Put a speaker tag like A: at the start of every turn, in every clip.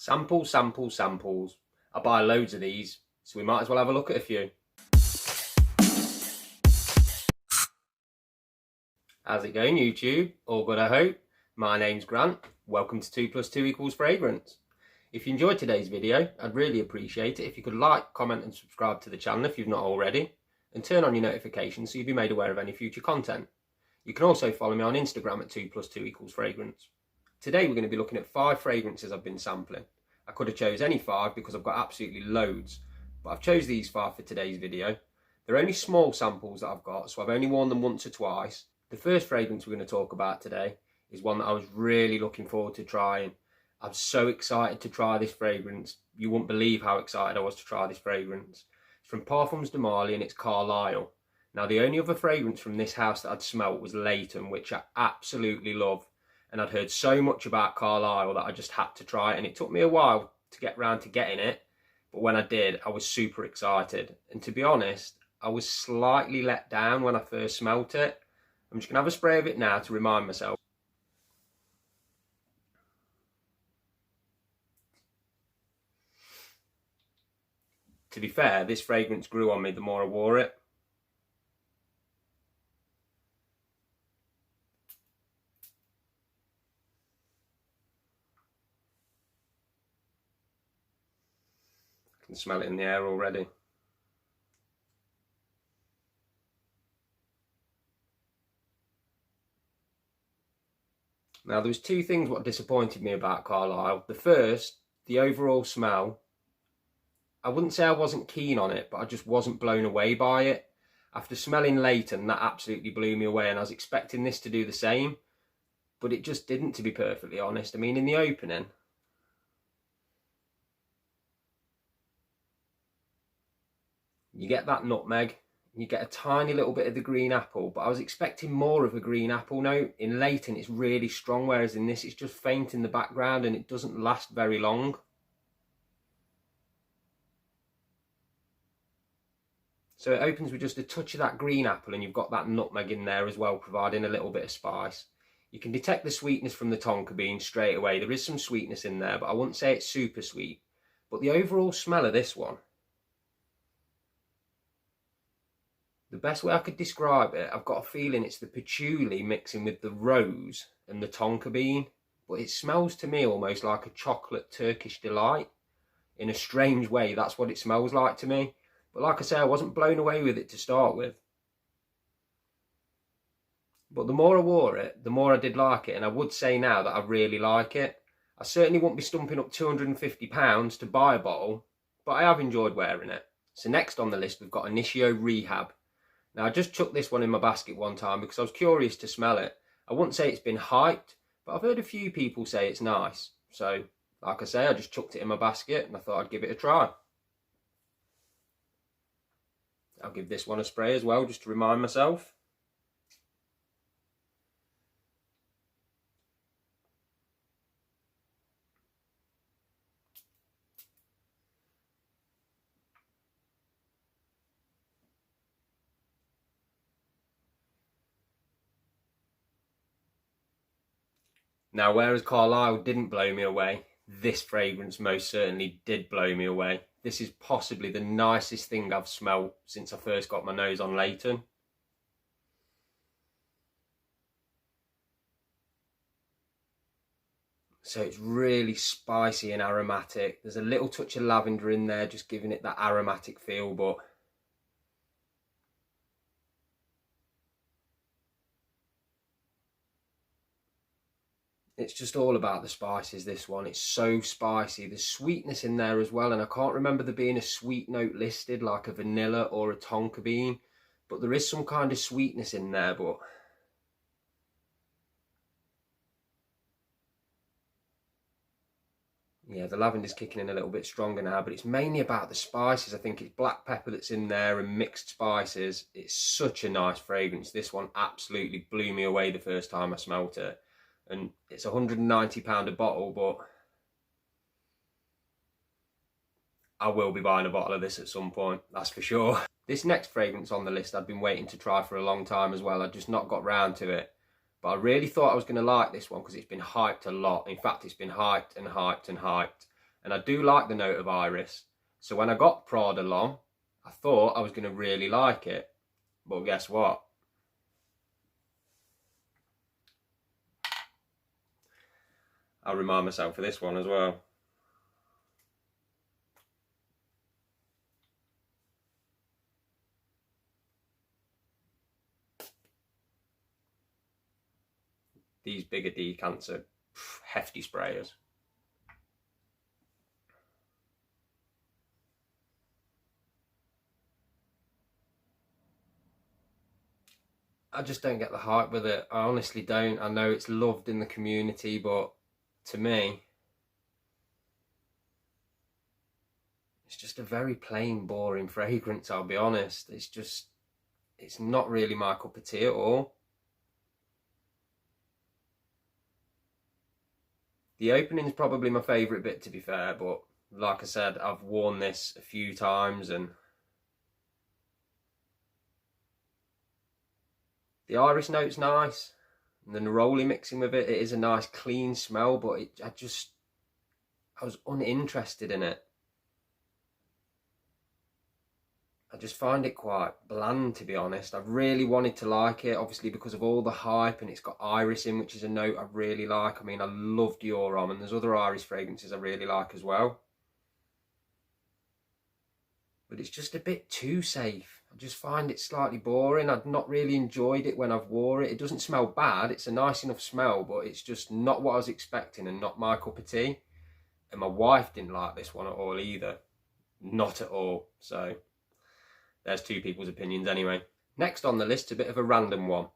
A: Samples, samples, samples. I buy loads of these, so we might as well have a look at a few. How's it going, YouTube? All good, I hope. My name's Grant. Welcome to 2 + 2 = Fragrance. If you enjoyed today's video, I'd really appreciate it if you could like, comment and subscribe to the channel if you've not already, and turn on your notifications so you'll be made aware of any future content. You can also follow me on Instagram at 2 + 2 = Fragrance. Today we're going to be looking at 5 fragrances I've been sampling. I could have chose any 5 because I've got absolutely loads, but I've chose these 5 for today's video. They're only small samples that I've got, so I've only worn them once or twice. The first fragrance we're going to talk about today is one that I was really looking forward to trying. I'm so excited to try this fragrance. You wouldn't believe how excited I was to try this fragrance. It's from Parfums de Marly and it's Carlisle. Now the only other fragrance from this house that I'd smelt was Leighton, which I absolutely love. And I'd heard so much about Carlisle that I just had to try it. And it took me a while to get round to getting it. But when I did, I was super excited. And to be honest, I was slightly let down when I first smelt it. I'm just going to have a spray of it now to remind myself. To be fair, this fragrance grew on me the more I wore it. I can smell it in the air already. Now there was 2 things what disappointed me about Carlisle. The first, the overall smell. I wouldn't say I wasn't keen on it, but I just wasn't blown away by it. After smelling Leighton, that absolutely blew me away and I was expecting this to do the same. But it just didn't, to be perfectly honest. I mean, in the opening, you get that nutmeg, you get a tiny little bit of the green apple, but I was expecting more of a green apple note. In Leighton, it's really strong, whereas in this, it's just faint in the background and it doesn't last very long. So it opens with just a touch of that green apple and you've got that nutmeg in there as well, providing a little bit of spice. You can detect the sweetness from the tonka bean straight away. There is some sweetness in there, but I wouldn't say it's super sweet. But the overall smell of this one, the best way I could describe it, I've got a feeling it's the patchouli mixing with the rose and the tonka bean. But it smells to me almost like a chocolate Turkish delight. In a strange way, that's what it smells like to me. But like I say, I wasn't blown away with it to start with. But the more I wore it, the more I did like it. And I would say now that I really like it. I certainly won't be stumping up £250 to buy a bottle, but I have enjoyed wearing it. So next on the list, we've got Initio REHAB. Now I just chucked this one in my basket one time because I was curious to smell it. I wouldn't say it's been hyped, but I've heard a few people say it's nice. So like I say, I just chucked it in my basket and I thought I'd give it a try. I'll give this one a spray as well, just to remind myself. Now, whereas Carlisle didn't blow me away, this fragrance most certainly did blow me away. This is possibly the nicest thing I've smelled since I first got my nose on Leighton. So it's really spicy and aromatic. There's a little touch of lavender in there, just giving it that aromatic feel, but it's just all about the spices, this one. It's so spicy. There's sweetness in there as well, and I can't remember there being a sweet note listed like a vanilla or a tonka bean, but there is some kind of sweetness in there. But yeah, the lavender's kicking in a little bit stronger now, but it's mainly about the spices. I think it's black pepper that's in there and mixed spices. It's such a nice fragrance. This one absolutely blew me away the first time I smelt it. And it's £190 a bottle, but I will be buying a bottle of this at some point, that's for sure. This next fragrance on the list I'd been waiting to try for a long time as well. I'd just not got round to it. But I really thought I was going to like this one because it's been hyped a lot. In fact, it's been hyped and hyped and hyped. And I do like the note of iris. So when I got Prada L'Homme, I thought I was going to really like it. But guess what? I'll remind myself of this one as well. These bigger decants are hefty sprayers. I just don't get the hype with it. I honestly don't. I know it's loved in the community, but to me, it's just a very plain, boring fragrance, I'll be honest. It's not really my cup of tea at all. The opening's probably my favourite bit, to be fair, but like I said, I've worn this a few times and the iris note's nice. And the neroli mixing with it, it is a nice clean smell, but I was uninterested in it. I just find it quite bland, to be honest. I really wanted to like it, obviously because of all the hype, and it's got iris in, which is a note I really like. I mean, I love Dior Homme, and there's other iris fragrances I really like as well. But it's just a bit too safe. I just find it slightly boring. I've not really enjoyed it when I've wore it. It doesn't smell bad. It's a nice enough smell, but it's just not what I was expecting and not my cup of tea. And my wife didn't like this one at all either. Not at all. So there's two people's opinions anyway. Next on the list, a bit of a random one.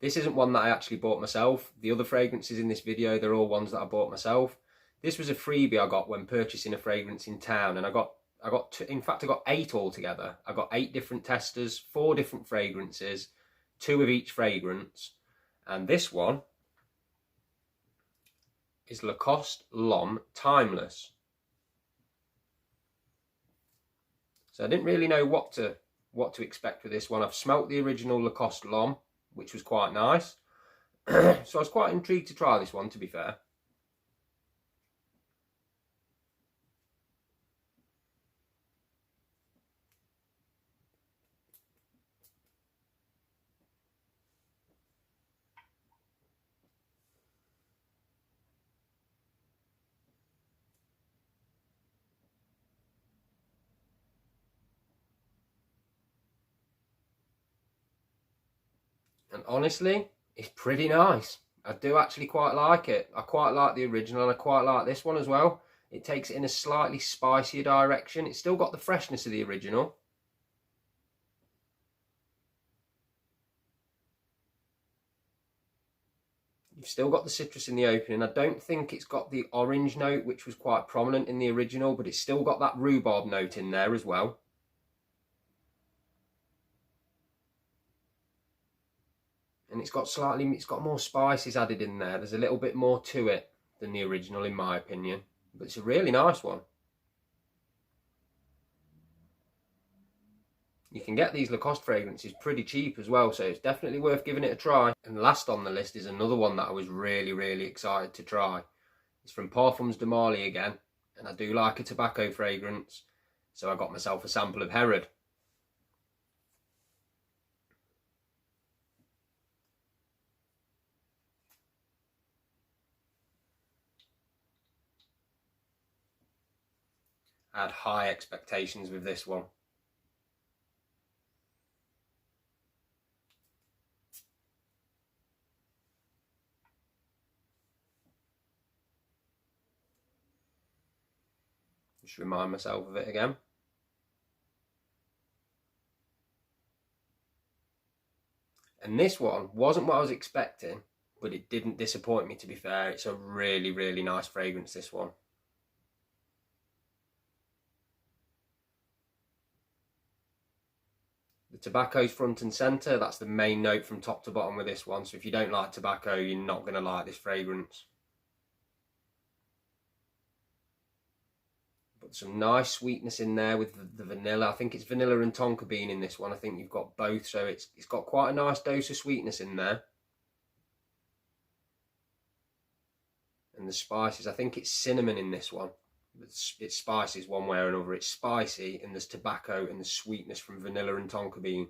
A: This isn't one that I actually bought myself. The other fragrances in this video, they're all ones that I bought myself. This was a freebie I got when purchasing a fragrance in town, and I got in fact I got 8 altogether. I got 8 different testers, 4 different fragrances, 2 of each fragrance, and this one is Lacoste L'Homme Timeless. So I didn't really know what to expect with this one. I've smelt the original Lacoste L'Homme, which was quite nice. So I was quite intrigued to try this one, to be fair. And honestly, it's pretty nice. I do actually quite like it. I quite like the original, and I quite like this one as well. It takes it in a slightly spicier direction. It's still got the freshness of the original. You've still got the citrus in the opening. I don't think it's got the orange note, which was quite prominent in the original, but it's still got that rhubarb note in there as well. And it's got more spices added in there. There's a little bit more to it than the original, in my opinion. But it's a really nice one. You can get these Lacoste fragrances pretty cheap as well, so it's definitely worth giving it a try. And last on the list is another one that I was really, really excited to try. It's from Parfums de Marly again, and I do like a tobacco fragrance, so I got myself a sample of Herod. I had high expectations with this one. Just remind myself of it again. And this one wasn't what I was expecting, but it didn't disappoint me, to be fair. It's a really, really nice fragrance, this one. The tobacco's front and centre. That's the main note from top to bottom with this one. So if you don't like tobacco, you're not going to like this fragrance. But some nice sweetness in there with the vanilla. I think it's vanilla and tonka bean in this one. I think you've got both. So it's got quite a nice dose of sweetness in there. And the spices, I think it's cinnamon in this one. It's spices one way or another. It's spicy, and there's tobacco and the sweetness from vanilla and tonka bean.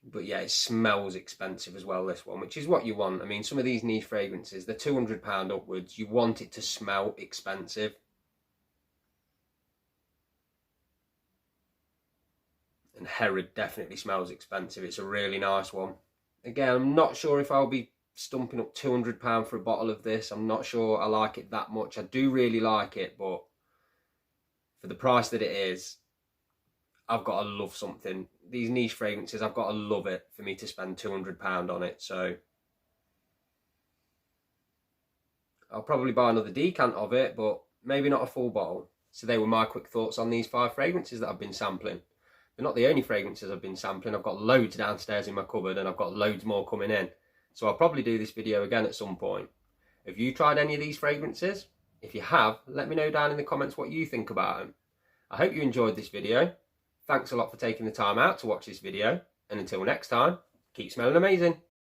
A: But yeah, it smells expensive as well, this one, which is what you want. I mean, some of these niche fragrances, they're £200 upwards. You want it to smell expensive. And Herod definitely smells expensive. It's a really nice one. Again, I'm not sure if I'll be stumping up £200 for a bottle of this. I'm not sure I like it that much. I do really like it, but for the price that it is, I've got to love something. These niche fragrances, I've got to love it for me to spend £200 on it. So I'll probably buy another decant of it, but maybe not a full bottle. So they were my quick thoughts on these 5 fragrances that I've been sampling. They're not the only fragrances I've been sampling. I've got loads downstairs in my cupboard, and I've got loads more coming in. So I'll probably do this video again at some point. Have you tried any of these fragrances? If you have, let me know down in the comments what you think about them. I hope you enjoyed this video. Thanks a lot for taking the time out to watch this video. And until next time, keep smelling amazing.